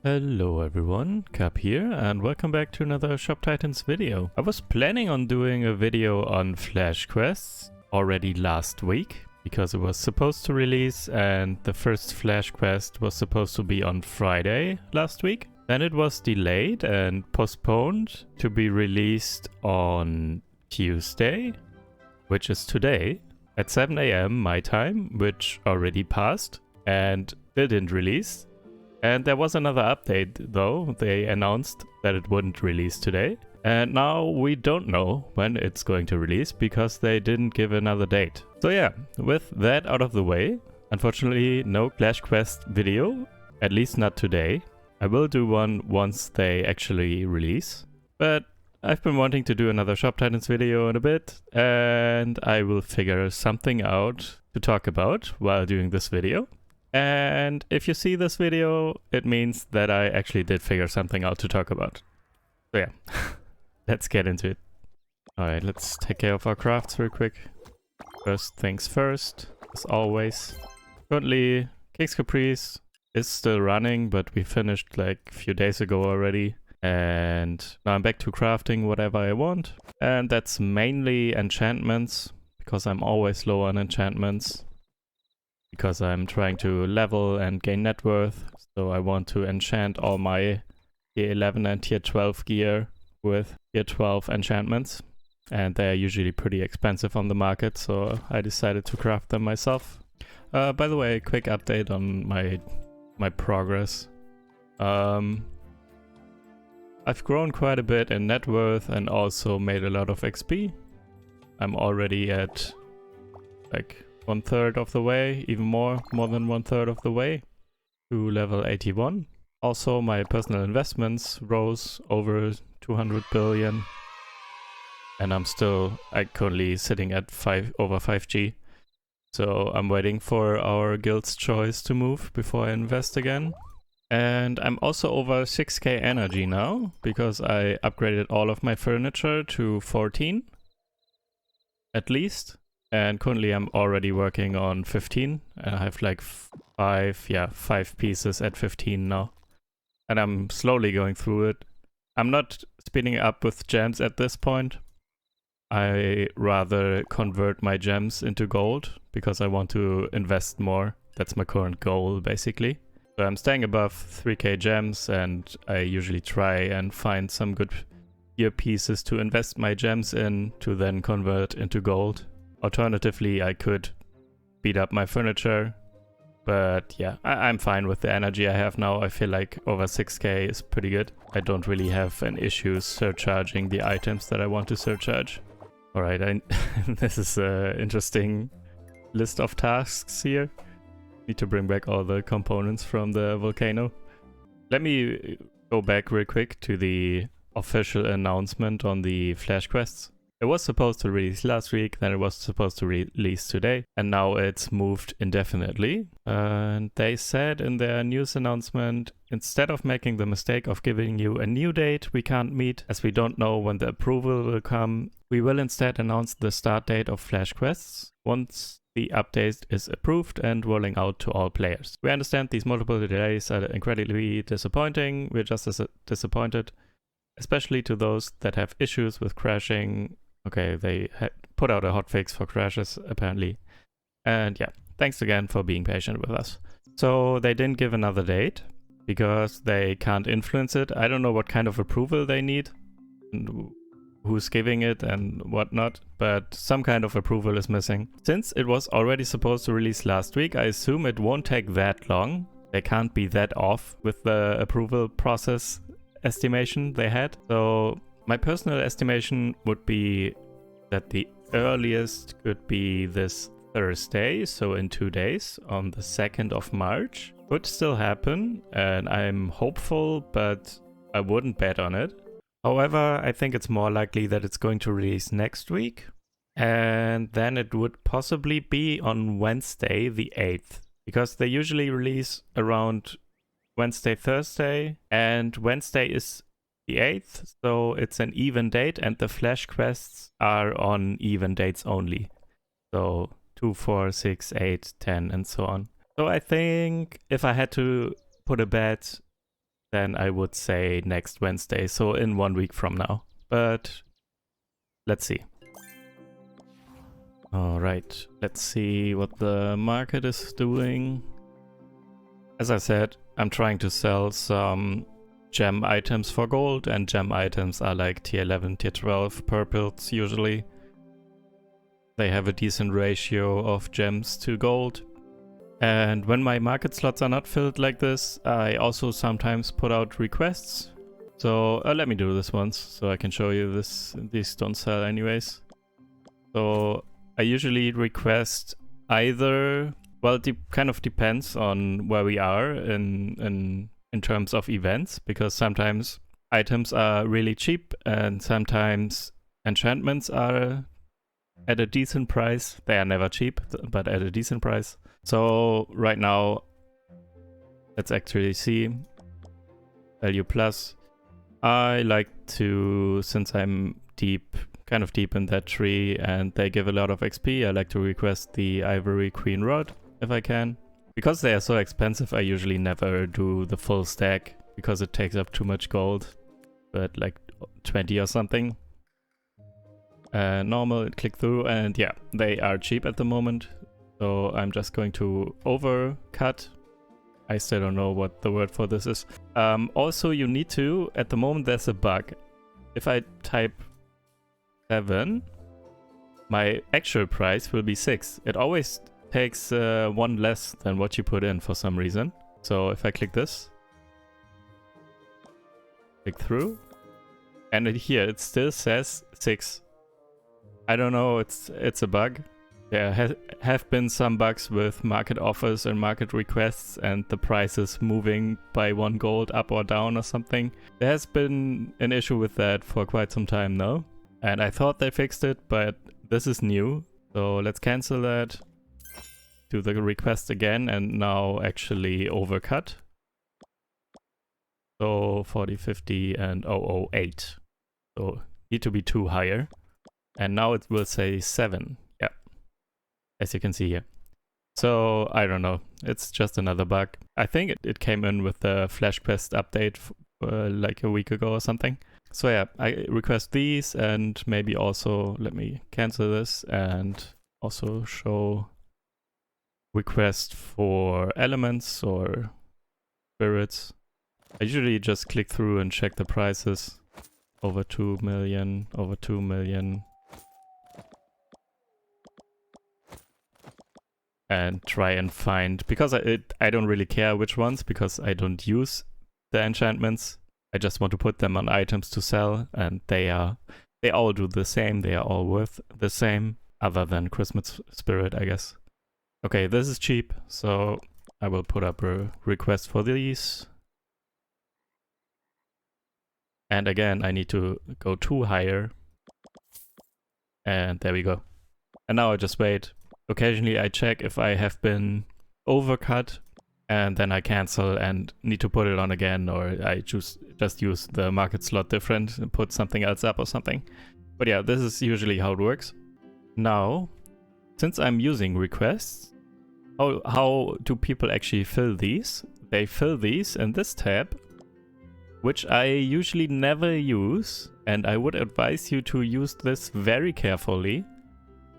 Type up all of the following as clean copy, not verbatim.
Hello everyone, Cap here, and welcome back to another Shop Titans video. I was planning on doing a video on Flash Quests already last week, because it was supposed to release and the first Flash Quest was supposed to be on Friday last week. Then it was delayed and postponed to be released on Tuesday, which is today, at 7 AM my time, which already passed and didn't release. And there was another update though. They announced that it wouldn't release today. And now we don't know when it's going to release because they didn't give another date. So yeah, with that out of the way, unfortunately no Flash Quest video, at least not today. I will do one once they actually release. But I've been wanting to do another Shop Titans video in a bit, and I will figure something out to talk about while doing this video. And if you see this video, it means that I actually did figure something out to talk about. So yeah, let's get into it. Alright, let's take care of our crafts real quick. First things first, as always. Currently, King's Caprice is still running, but we finished like a few days ago already. And now I'm back to crafting whatever I want. And that's mainly enchantments, because I'm always low on enchantments. Because I'm trying to level and gain net worth, so I want to enchant all my tier 11 and tier 12 gear with tier 12 enchantments, and they're usually pretty expensive on the market, so I decided to craft them myself. By the way, quick update on my progress. I've grown quite a bit in net worth and also made a lot of XP. I'm already at like 1/3 of the way, even more than 1/3 of the way to level 81. Also, my personal investments rose over 200 billion, and I'm currently sitting at over 5G. So I'm waiting for our guild's choice to move before I invest again. And I'm also over 6k energy now, because I upgraded all of my furniture to 14, at least. And currently I'm already working on 15. I have like 5 pieces at 15 now. And I'm slowly going through it. I'm not speeding up with gems at this point. I rather convert my gems into gold because I want to invest more. That's my current goal basically. So I'm staying above 3k gems, and I usually try and find some good gear pieces to invest my gems in to then convert into gold. Alternatively, I could speed up my furniture, but yeah, I'm fine with the energy I have now. I feel like over 6k is pretty good. I don't really have an issue surcharging the items that I want to surcharge. Alright, this is an interesting list of tasks here. Need to bring back all the components from the volcano. Let me go back real quick to the official announcement on the Flash Quests. It was supposed to release last week, then it was supposed to release today, and now it's moved indefinitely. And they said in their news announcement, instead of making the mistake of giving you a new date we can't meet, as we don't know when the approval will come, we will instead announce the start date of Flash Quests once the update is approved and rolling out to all players. We understand these multiple delays are incredibly disappointing. We're just as disappointed, especially to those that have issues with crashing. Okay, they put out a hotfix for crashes, apparently. And yeah, thanks again for being patient with us. So they didn't give another date because they can't influence it. I don't know what kind of approval they need, and who's giving it and whatnot, but some kind of approval is missing. Since it was already supposed to release last week, I assume it won't take that long. They can't be that off with the approval process estimation they had. So my personal estimation would be that the earliest could be this Thursday, so in 2 days, on the 2nd of March. Could still happen, and I'm hopeful, but I wouldn't bet on it. However, I think it's more likely that it's going to release next week, and then it would possibly be on Wednesday the 8th, because they usually release around Wednesday, Thursday, and Wednesday is the 8th, so it's an even date, and the Flash Quests are on even dates only. So 2, 4, 6, 8, 10, and so on. So I think if I had to put a bet, then I would say next Wednesday, so in 1 week from now. But let's see. Alright, let's see what the market is doing. As I said, I'm trying to sell some gem items for gold, and gem items are like tier 11, tier 12 purples usually. They have a decent ratio of gems to gold. And when my market slots are not filled like this, I also sometimes put out requests. So let me do this once so I can show you this. These don't sell anyways. So I usually request either, well, it kind of depends on where we are in terms of events, because sometimes items are really cheap and sometimes enchantments are at a decent price. They are never cheap, but at a decent price. So right now, let's actually see value plus. I like to, since I'm kind of deep in that tree and they give a lot of XP, I like to request the Ivory Queen Rod if I can. Because they are so expensive, I usually never do the full stack because it takes up too much gold, but like 20 or something. Normal, click through, and yeah, they are cheap at the moment. So I'm just going to overcut. I still don't know what the word for this is. Also, you need to, at the moment there's a bug. If I type 7, my actual price will be 6. It always takes 1 less than what you put in for some reason. So if I click this, click through, and here it still says 6. I don't know, it's a bug. There have been some bugs with market offers and market requests and the prices moving by 1 gold up or down or something. There has been an issue with that for quite some time now. And I thought they fixed it, but this is new. So let's cancel that. Do the request again and now actually overcut. So 40, 50 and 008. So need to be 2 higher. And now it will say 7. Yeah. As you can see here. So I don't know. It's just another bug. I think it came in with the Flash Quest update like a week ago or something. So yeah, I request these and maybe also let me cancel this and also show request for elements or spirits. I usually just click through and check the prices. Over 2 million, over 2 million. And try and find, because I don't really care which ones, because I don't use the enchantments. I just want to put them on items to sell, and they all do the same. They are all worth the same, other than Christmas Spirit, I guess. Okay, this is cheap, so I will put up a request for these. And again, I need to go 2 higher. And there we go. And now I just wait. Occasionally I check if I have been overcut, and then I cancel and need to put it on again, or I just use the market slot different and put something else up or something. But yeah, this is usually how it works. Now, since I'm using requests, how do people actually fill these? They fill these in this tab, which I usually never use, and I would advise you to use this very carefully.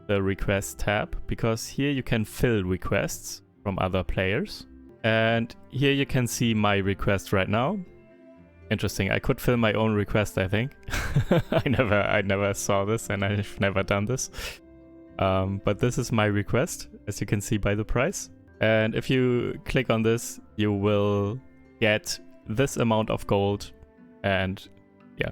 The request tab, because here you can fill requests from other players, and here you can see my request right now. Interesting, I could fill my own request, I think. I never saw this, and I've never done this. But this is my request, as you can see by the price. And if you click on this, you will get this amount of gold and yeah,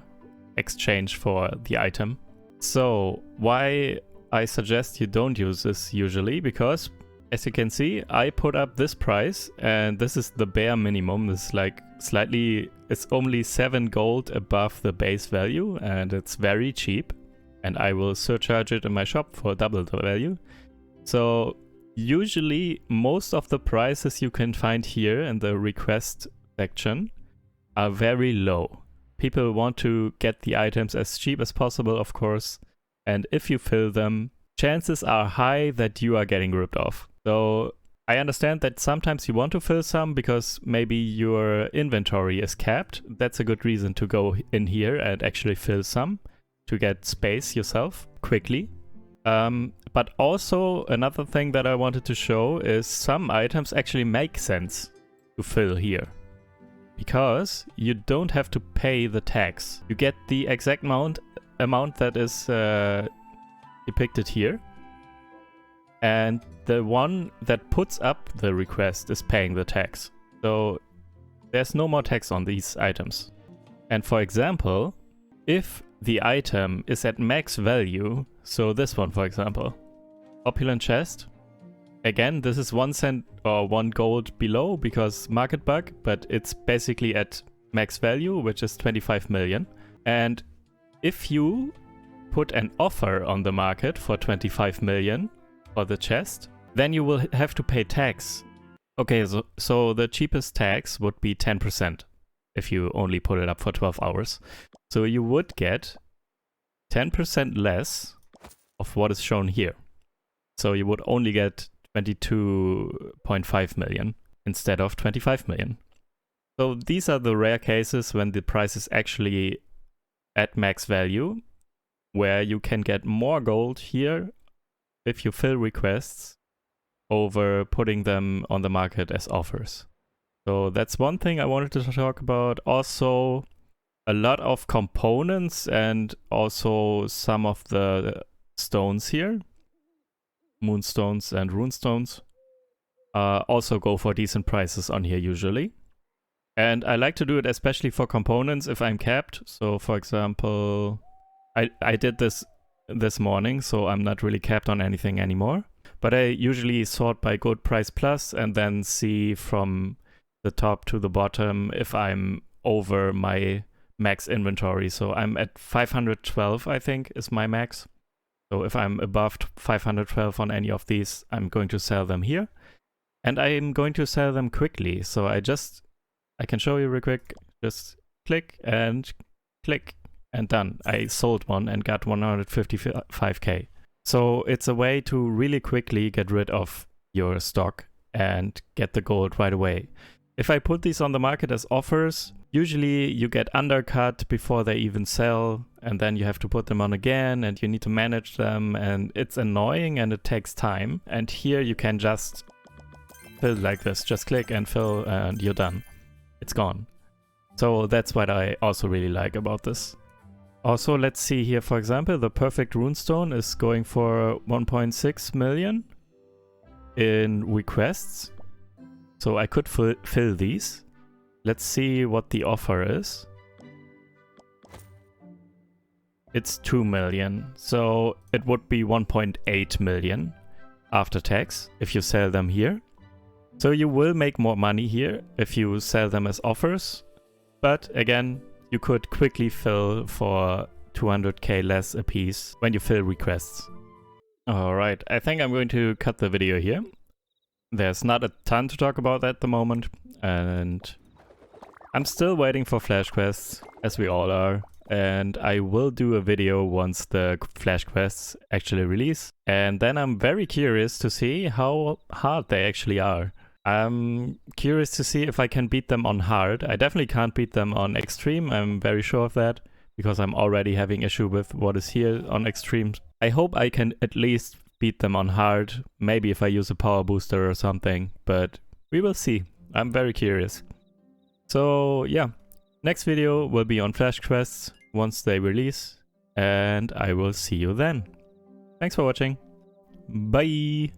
exchange for the item. So why I suggest you don't use this usually, because as you can see, I put up this price and this is the bare minimum. This is like it's only 7 gold above the base value, and it's very cheap, and I will surcharge it in my shop for double the value. So usually most of the prices you can find here in the request section are very low. People want to get the items as cheap as possible, of course. And if you fill them, chances are high that you are getting ripped off. So I understand that sometimes you want to fill some because maybe your inventory is capped. That's a good reason to go in here and actually fill some to get space yourself quickly. But also another thing that I wanted to show is some items actually make sense to fill here. Because you don't have to pay the tax. You get the exact amount that is depicted here. And the one that puts up the request is paying the tax. So there's no more tax on these items. And for example, if the item is at max value, so this one for example, opulent chest, again this is 1 cent or 1 gold below because market bug, but it's basically at max value, which is 25 million. And if you put an offer on the market for 25 million for the chest, then you will have to pay tax. Okay, so the cheapest tax would be 10% if you only put it up for 12 hours. So you would get 10% less of what is shown here. So you would only get 22.5 million instead of 25 million. So these are the rare cases when the price is actually at max value, where you can get more gold here if you fill requests over putting them on the market as offers. So that's one thing I wanted to talk about. Also, a lot of components and also some of the stones here, moonstones and runestones, also go for decent prices on here usually. And I like to do it especially for components if I'm capped. So for example, I did this morning, so I'm not really capped on anything anymore. But I usually sort by good price plus and then see from the top to the bottom if I'm over my max inventory. So I'm at 512, I think, is my max. So if I'm above 512 on any of these, I'm going to sell them here. And I'm going to sell them quickly. So I can show you real quick. Just click and done. I sold one and got 155k. So it's a way to really quickly get rid of your stock and get the gold right away. If I put these on the market as offers, usually you get undercut before they even sell, and then you have to put them on again and you need to manage them, and it's annoying and it takes time. And here you can just fill like this, just click and fill and you're done. It's gone. So that's what I also really like about this. Also, let's see here, for example, the perfect runestone is going for 1.6 million in requests. So I could fill these. Let's see what the offer is. It's 2 million. So it would be 1.8 million after tax if you sell them here. So you will make more money here if you sell them as offers. But again, you could quickly fill for 200k less a piece when you fill requests. Alright, I think I'm going to cut the video here. There's not a ton to talk about at the moment, and I'm still waiting for flash quests, as we all are. And I will do a video once the flash quests actually release. And then I'm very curious to see how hard they actually are. I'm curious to see if I can beat them on hard. I definitely can't beat them on extreme, I'm very sure of that, because I'm already having issue with what is here on extreme. I hope I can at least beat them on hard, maybe if I use a power booster or something, but we will see. I'm very curious. So yeah, next video will be on flash quests once they release, and I will see you then. Thanks for watching. Bye!